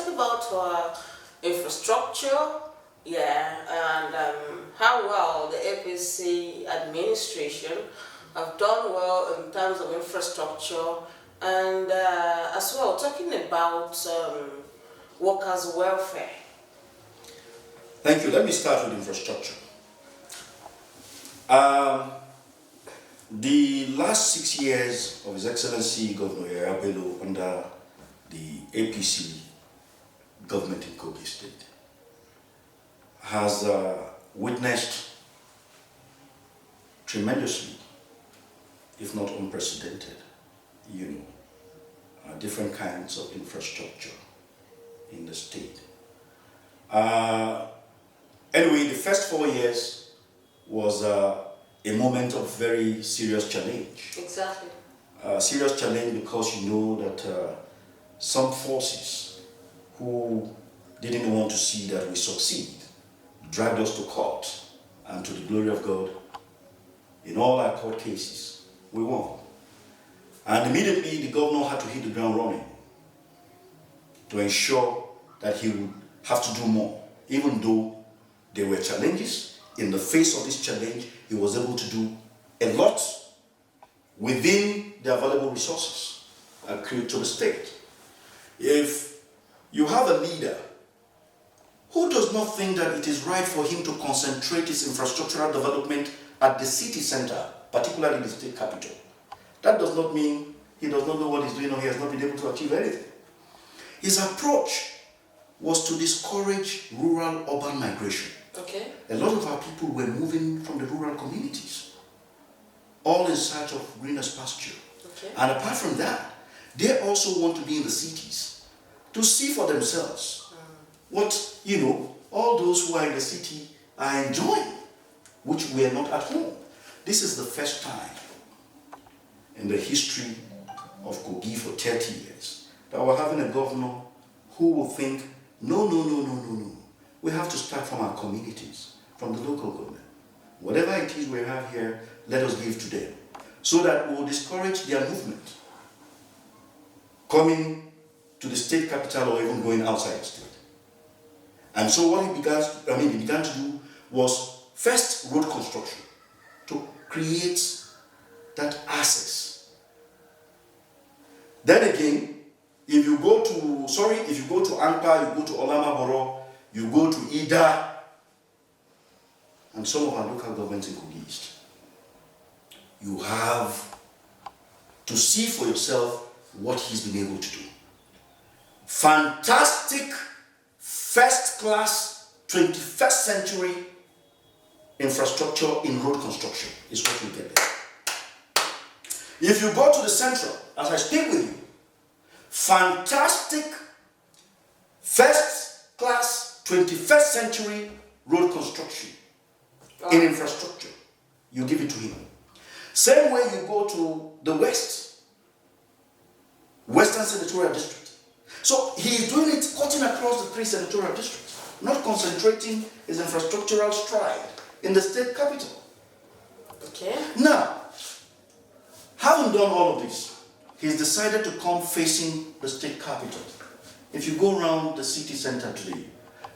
talk about infrastructure, yeah, and how well the APC administration have done well in terms of infrastructure, and as well talking about workers' welfare. Thank you. Let me start with infrastructure. The last 6 years of His Excellency Governor Yaya Bello under the APC government in Kogi State has witnessed tremendously, if not unprecedented, different kinds of infrastructure in the state. Anyway, the first 4 years was a moment of very serious challenge. Exactly. Serious challenge because you know that some forces who didn't want to see that we succeed dragged us to court, and to the glory of God, in all our court cases, we won. And immediately the governor had to hit the ground running to ensure that he would have to do more. Even though there were challenges, in the face of this challenge, he was able to do a lot within the available resources accrued to the state. If you have a leader who does not think that it is right for him to concentrate his infrastructural development at the city center, particularly the state capital, that does not mean he does not know what he's doing or he has not been able to achieve anything. His approach was to discourage rural-urban migration. Okay. A lot of our people were moving from the rural communities, all in search of greener pasture. Okay. And apart from that, they also want to be in the cities to see for themselves what, all those who are in the city are enjoying, which we are not at home. This is the first time in the history of Kogi for 30 years that we're having a governor who will think, no. We have to start from our communities, from the local government. Whatever it is we have here, let us give to them, so that we will discourage their movement coming to the state capital or even going outside the state. And so what he began to do was first road construction to create that access. Then again, if you go to Anka, you go to Olamaboro, you go to Ida, and some of our local governments in Kogi East, you have to see for yourself what he's been able to do. Fantastic, first-class, 21st century infrastructure in road construction is what we get there. If you go to the central, as I speak with you, fantastic, first-class, 21st century road construction in infrastructure. You give it to him. Same way you go to the Western Senatorial District. So he is doing it cutting across the 3 senatorial districts, not concentrating his infrastructural stride in the state capital. Okay. Now, having done all of this, he's decided to come facing the state capital. If you go around the city center today,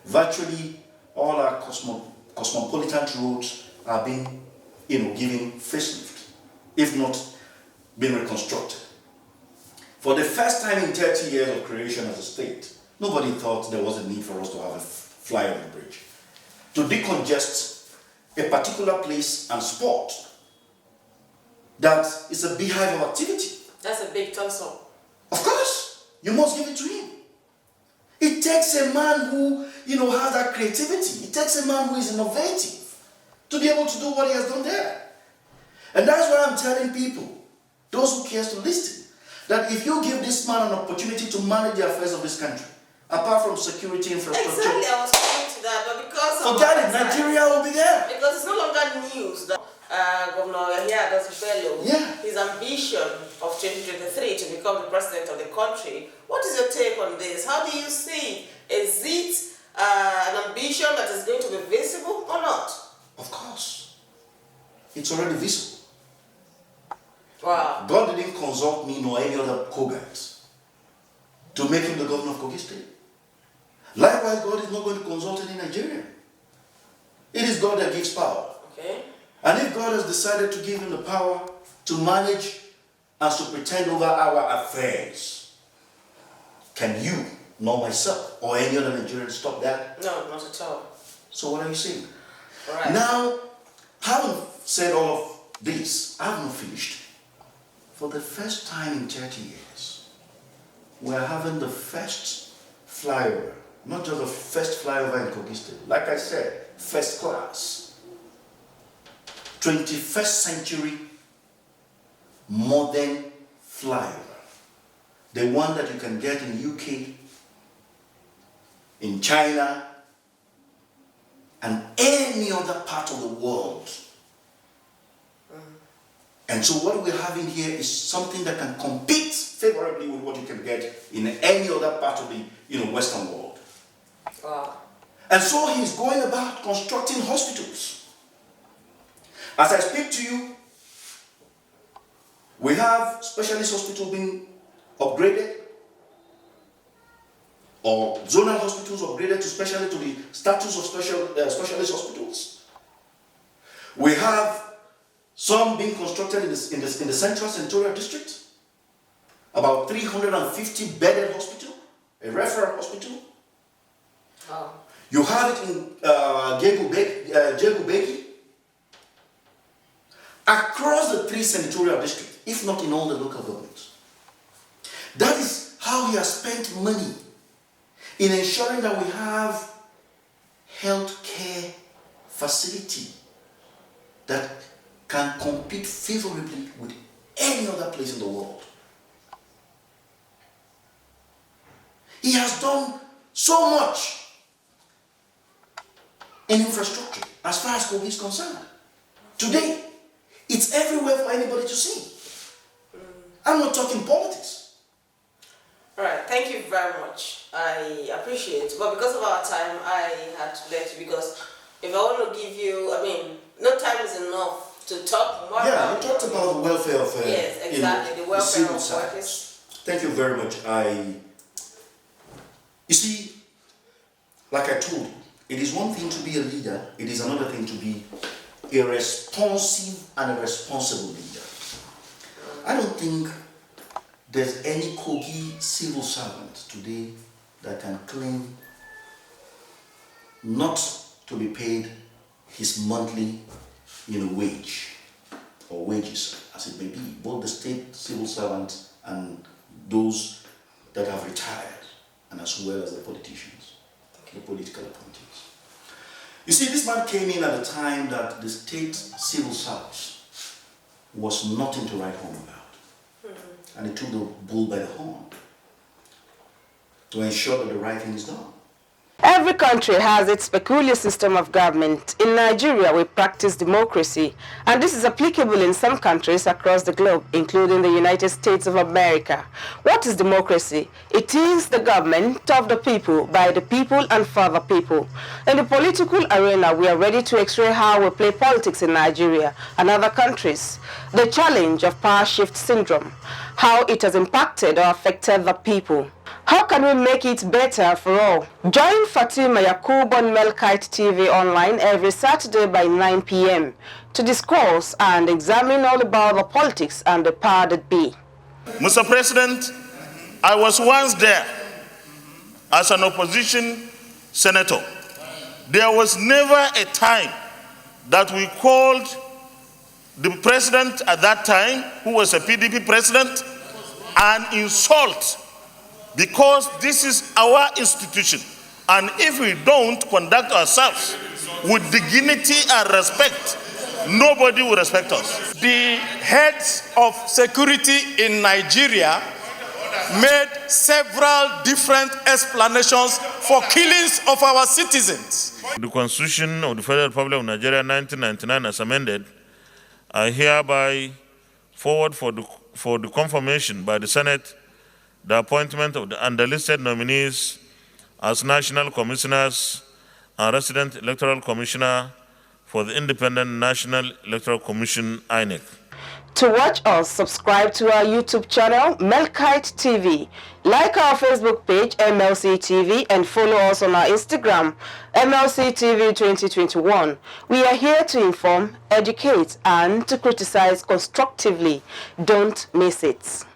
virtually all our cosmopolitan roads are being, given facelift, if not being reconstructed. For the first time in 30 years of creation as a state, nobody thought there was a need for us to have a flyover bridge to decongest a particular place and spot that is a beehive of activity. That's a big thumbs up. Of course, you must give it to him. It takes a man who, has that creativity. It takes a man who is innovative to be able to do what he has done there. And that's why I'm telling people, those who cares to listen, that if you give this man an opportunity to manage the affairs of this country, apart from security infrastructure. Exactly, I was coming to that, but because of forget it, Nigeria will be there. Because it's no longer news that Governor Bello, his ambition of 2023 to become the president of the country. What is your take on this? How do you see? Is it an ambition that is going to be visible or not? Of course. It's already visible. Wow. God didn't consult me nor any other Kogites to make him the governor of Kogi State. Likewise, God is not going to consult any Nigerian. It is God that gives power. Okay. And if God has decided to give him the power to manage and to pretend over our affairs, can you, nor myself, or any other Nigerian stop that? No, not at all. So what are you saying? Right. Now, having said all of this, I have not finished. For the first time in 30 years, we are having the first flyover, not just the first flyover in Kogi State. Like I said, first class, 21st century modern flyover. The one that you can get in UK, in China, and any other part of the world. And so what we're having here is something that can compete favorably with what you can get in any other part of the Western world. Wow. And so he's going about constructing hospitals. As I speak to you, we have specialist hospitals being upgraded, or zonal hospitals upgraded to the status of specialist hospitals. We have some being constructed in the central senatorial district, about 350 bedded hospital, a referral hospital. Oh. You have it in YAQOOB, across the 3 senatorial districts, if not in all the local governments. That is how he has spent money in ensuring that we have health care facility that can compete favorably with any other place in the world. He has done so much in infrastructure as far as Kogi is concerned. Today, it's everywhere for anybody to see. I'm not talking politics. All right, thank you very much. I appreciate it. But because of our time, I had to let you, because if I want to give you, no time is enough to talk more about. You talked about the welfare of yes, exactly, the welfare of civil workers. Thank you very much. You see, like I told you, it is one thing to be a leader, it is another thing to be a responsive and a responsible leader. I don't think there's any Kogi civil servant today that can claim not to be paid his monthly wage or wages, as it may be, both the state civil servants and those that have retired, and as well as the politicians, the political appointees. You see, this man came in at a time that the state civil service was nothing to write home about. And he took the bull by the horn to ensure that the right thing is done. Every country has its peculiar system of government. In Nigeria, we practice democracy, and this is applicable in some countries across the globe, including the United States of America. What is democracy? It is the government of the people, by the people, and for the people. In the political arena, we are ready to x-ray how we play politics in Nigeria and other countries. The challenge of power shift syndrome, how it has impacted or affected the people. How can we make it better for all? Join Fatima YAQOOB on Melkite TV online every Saturday by 9 p.m. to discuss and examine all about the politics and the power that be. Mr. President, I was once there as an opposition senator. There was never a time that we called the president at that time, who was a PDP president, an insult, because this is our institution. And if we don't conduct ourselves with dignity and respect, nobody will respect us. The heads of security in Nigeria made several different explanations for killings of our citizens. The Constitution of the Federal Republic of Nigeria 1999 as amended, I hereby forward for the confirmation by the Senate the appointment of the underlisted nominees as National Commissioners and Resident Electoral Commissioner for the Independent National Electoral Commission, INEC. To watch us, subscribe to our YouTube channel, Melkite TV. Like our Facebook page, MLC TV, and follow us on our Instagram, MLC TV 2021. We are here to inform, educate, and to criticize constructively. Don't miss it.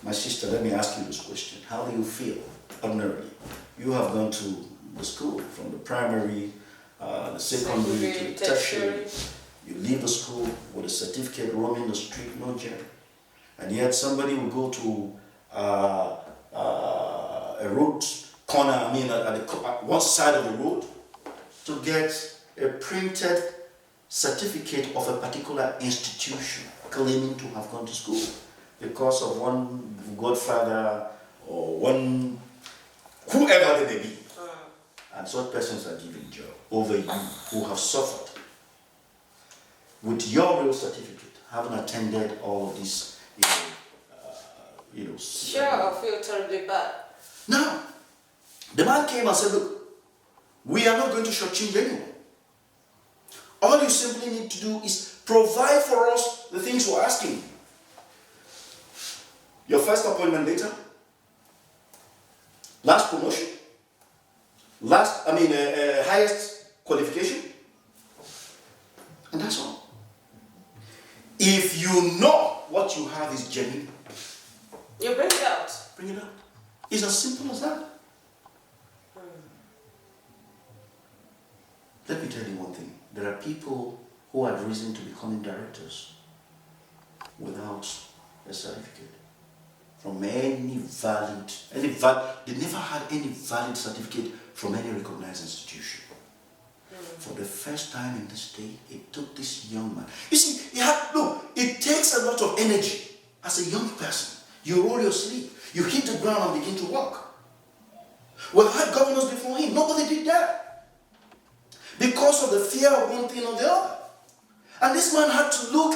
My sister, let me ask you this question. How do you feel ordinarily? You have gone to the school, from the primary, the secondary to the tertiary. You leave the school with a certificate, roaming the street, no jail. And yet somebody will go to a road corner, at one side of the road, to get a printed certificate of a particular institution claiming to have gone to school because of one godfather or one whoever they may be. And such persons are given job over you who have suffered. With your real certificate, having attended all of this, Sure, I feel terribly bad. Now, the man came and said, look, we are not going to shortchange anyone. All you simply need to do is provide for us the things we're asking. Your first appointment later, last promotion, highest qualification, and that's all. If you know what you have is genuine, you bring it out. Bring it out. It's as simple as that. Let me tell you one thing. There are people who had reason to becoming directors without a certificate. From any valid, they never had any valid certificate from any recognized institution. For the first time in this state, it took this young man. You see, it takes a lot of energy as a young person. You roll your sleeve, you hit the ground and begin to walk. We've had governors before him, nobody did that. Because of the fear of one thing or the other. And this man had to look,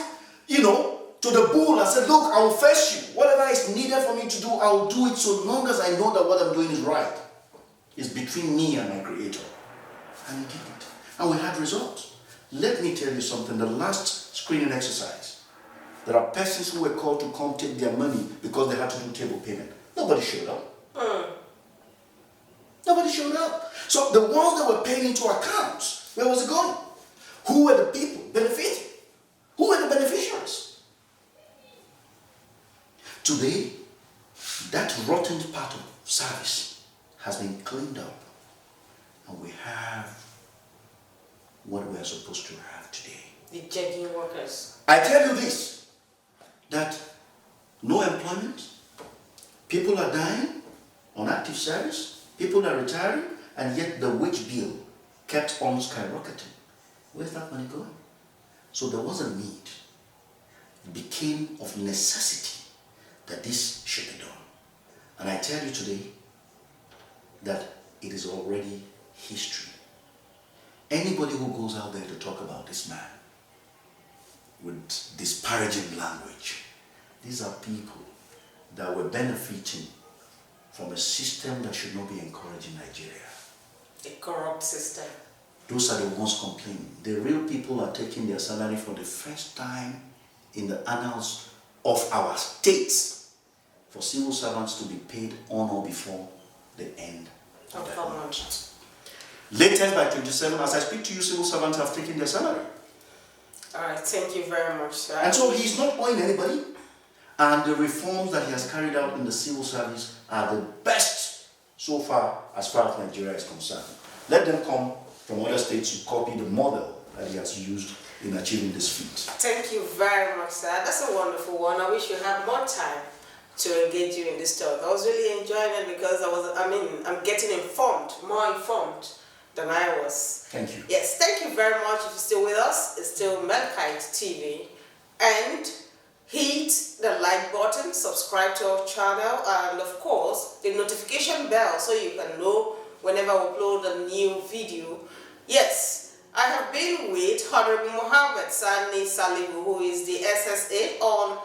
to the bull and said, look, I will face you. Whatever is needed for me to do, I will do it so long as I know that what I'm doing is right. It's between me and my Creator. And he did it. And we had results. Let me tell you something. The last screening exercise, there are persons who were called to come take their money because they had to do table payment. Nobody showed up. Nobody showed up. So the ones that were paying into accounts, where was it going? Who were the people benefiting? Who were the beneficiaries? Today, that rotten part of service has been cleaned up, and we have what we are supposed to have today. The checking workers. I tell you this, that no employment, people are dying on active service, people are retiring, and yet the wage bill kept on skyrocketing. Where's that money going? So there was a need. It became of necessity that this should be done. And I tell you today that it is already history. Anybody who goes out there to talk about this man with disparaging language, these are people that were benefiting from a system that should not be encouraged in Nigeria. A corrupt system. Those are the ones complaining. The real people are taking their salary for the first time in the annals of our states for civil servants to be paid on or before the end of the month. Latest by 27, as I speak to you, civil servants have taken their salary. All right, thank you very much, sir. And so he's not owing anybody. And the reforms that he has carried out in the civil service are the best so far as Nigeria is concerned. Let them come from other states to copy the model that he has used in achieving this feat. Thank you very much, sir. That's a wonderful one. I wish you had more time to engage you in this talk. I was really enjoying it because I'm getting informed, more informed than I was. Thank you. Yes, thank you very much. If you're still with us, it's still Melkite TV. And hit the like button, subscribe to our channel, and of course, the notification bell so you can know whenever we upload a new video. Yes, I have been with Honorable MUHAMMED SANNI SALIHU, who is the SSA on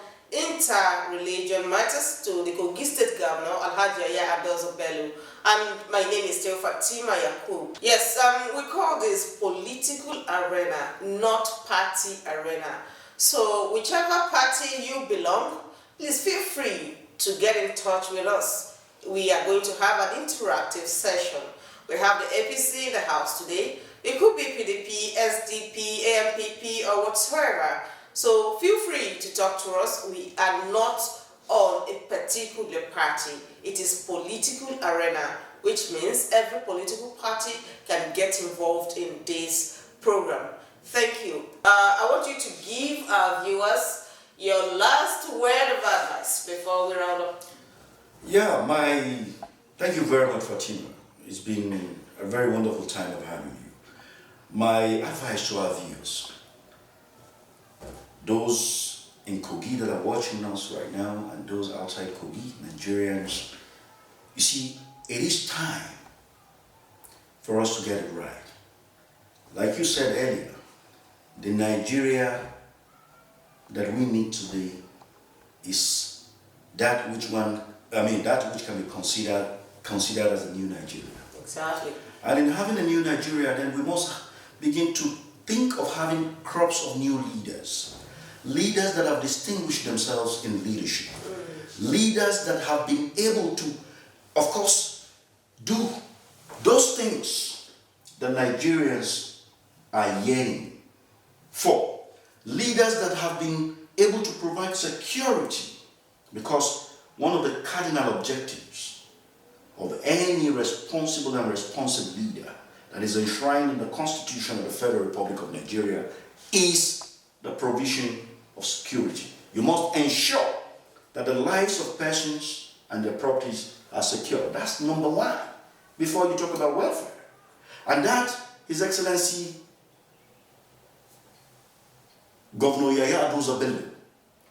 inter-religion matters to the Kogi State Governor, Alhaji Yaya Bello. And my name is still FATIMA YAQOOB. Yes, we call this political arena, not party arena. So whichever party you belong, please feel free to get in touch with us. We are going to have an interactive session. We have the APC in the house today. It could be PDP, SDP, AMPP, or whatsoever. So feel free to talk to us. We are not on a particular party. It is political arena, which means every political party can get involved in this program. Thank you. I want you to give our viewers your last word of advice before we round up. Yeah, thank you very much, Fatima. It's been a very wonderful time of having you. My advice to our viewers, those in Kogi that are watching us right now and those outside Kogi, Nigerians, you see, it is time for us to get it right. Like you said earlier, the Nigeria that we need today is that which can be considered as a new Nigeria. Exactly. And in having a new Nigeria, then we must begin to think of having crops of new leaders. Leaders that have distinguished themselves in leadership. Leaders that have been able to, of course, do those things that Nigerians are yearning for. Leaders that have been able to provide security, because one of the cardinal objectives of any responsible and responsive leader that is enshrined in the Constitution of the Federal Republic of Nigeria is the provision of security. You must ensure that the lives of persons and their properties are secure. That's number one before you talk about welfare. And that His Excellency Governor Yaya Bello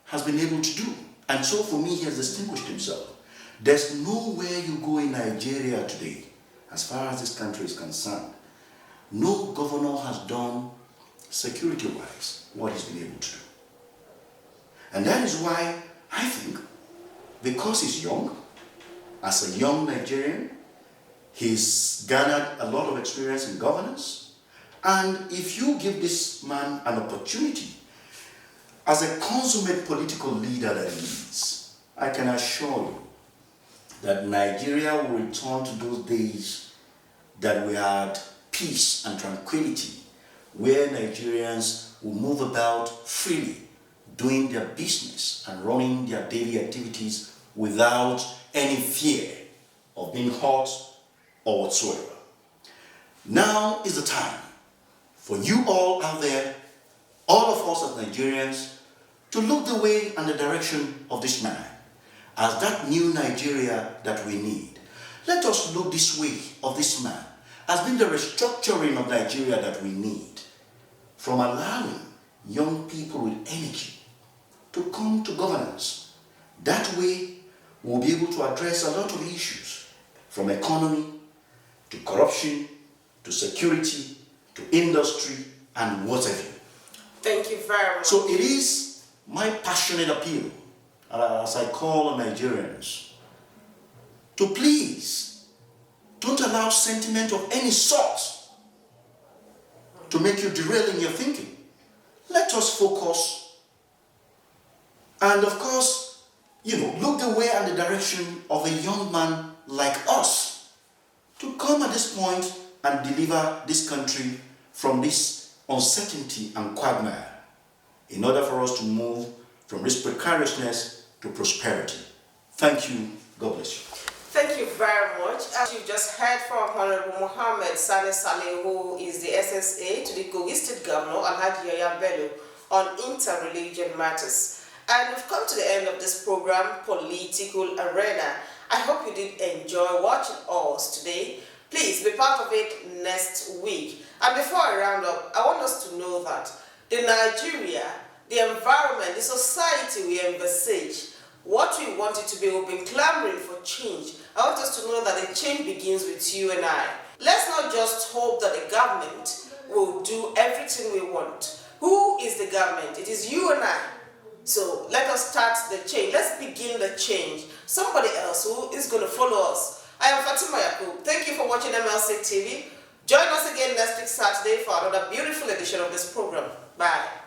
has been able to do. And so for me, he has distinguished himself. There's nowhere you go in Nigeria today, as far as this country is concerned, no governor has done security-wise what he's been able to do. And that is why I think, because he's young, as a young Nigerian, he's gathered a lot of experience in governance. And if you give this man an opportunity, as a consummate political leader that he is, I can assure you that Nigeria will return to those days that we had peace and tranquility, where Nigerians will move about freely, doing their business and running their daily activities without any fear of being hurt or whatsoever. Now is the time for you all out there, all of us as Nigerians, to look the way and the direction of this man as that new Nigeria that we need. Let us look this way of this man as being the restructuring of Nigeria that we need, from allowing young people with energy to come to governance. That way, we'll be able to address a lot of issues, from economy to corruption to security to industry and whatever. Thank you very much. So it is my passionate appeal, as I call on Nigerians, to please don't allow sentiment of any sort to make you derail in your thinking. Let us focus and, of course, look the way and the direction of a young man like us to come at this point and deliver this country from this uncertainty and quagmire, in order for us to move from this precariousness to prosperity. Thank you. God bless you. Thank you very much. As you just heard from Honorable MUHAMMED SALIHU, who is the SSA to the Kogi State Governor, Alhaji Yaya Bello, on inter-religion matters. And we've come to the end of this program, Political Arena. I hope you did enjoy watching us today. Please be part of it next week. And before I round up, I want us to know that the Nigeria, the environment, the society we envisage, what we want it to be, we've been clamoring for change. I want us to know that the change begins with you and I. Let's not just hope that the government will do everything we want. Who is the government? It is you and I. So let us start the change. Let's begin the change. Somebody else who is going to follow us. I am Fatima YAQOOB. Thank you for watching MLC TV. Join us again next week Saturday for another beautiful edition of this program. Bye.